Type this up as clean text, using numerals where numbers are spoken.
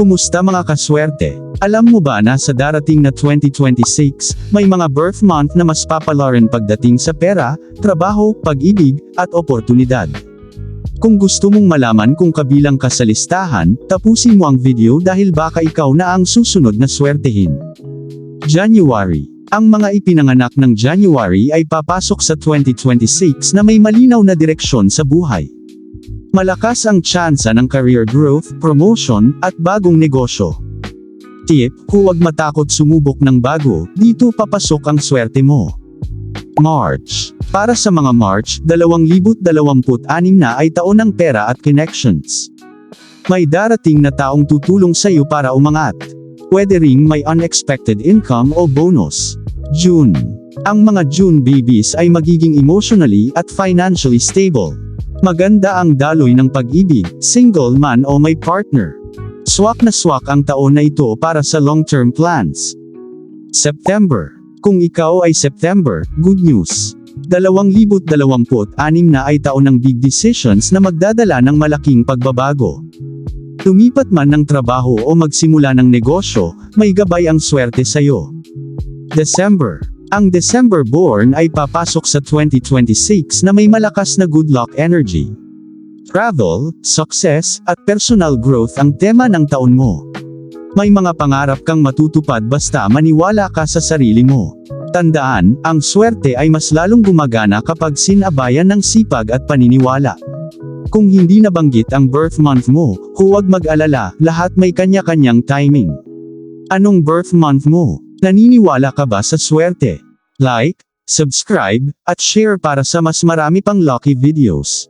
Kumusta mga kaswerte? Alam mo ba na sa darating na 2026, may mga birth month na mas papalaran pagdating sa pera, trabaho, pag-ibig, at oportunidad. Kung gusto mong malaman kung kabilang ka sa listahan, tapusin mo ang video dahil baka ikaw na ang susunod na swertehin. January. Ang mga ipinanganak ng January ay papasok sa 2026 na may malinaw na direksyon sa buhay. Malakas ang tsansa ng career growth, promotion, at bagong negosyo. Tip, huwag matakot sumubok ng bago, dito papasok ang swerte mo. March. Para sa mga March, 2026 na ay taon ng pera at connections. May darating na taong tutulong sa iyo para umangat. Pwede ring may unexpected income o bonus. June. Ang mga June babies ay magiging emotionally at financially stable. Maganda ang daloy ng pag-ibig, single man o may partner. Swak na swak ang taon na ito para sa long-term plans. September. Kung ikaw ay September, good news. 2026 na ay taon ng big decisions na magdadala ng malaking pagbabago. Lumipat man ng trabaho o magsimula ng negosyo, may gabay ang swerte sa'yo. December. Ang December born ay papasok sa 2026 na may malakas na good luck energy. Travel, success, at personal growth ang tema ng taon mo. May mga pangarap kang matutupad basta maniwala ka sa sarili mo. Tandaan, ang swerte ay mas lalong gumagana kapag sinabayan ng sipag at paniniwala. Kung hindi nabanggit ang birth month mo, huwag mag-alala, lahat may kanya-kanyang timing. Anong birth month mo? Naniniwala ka ba sa swerte? Like, subscribe, at share para sa mas marami pang lucky videos.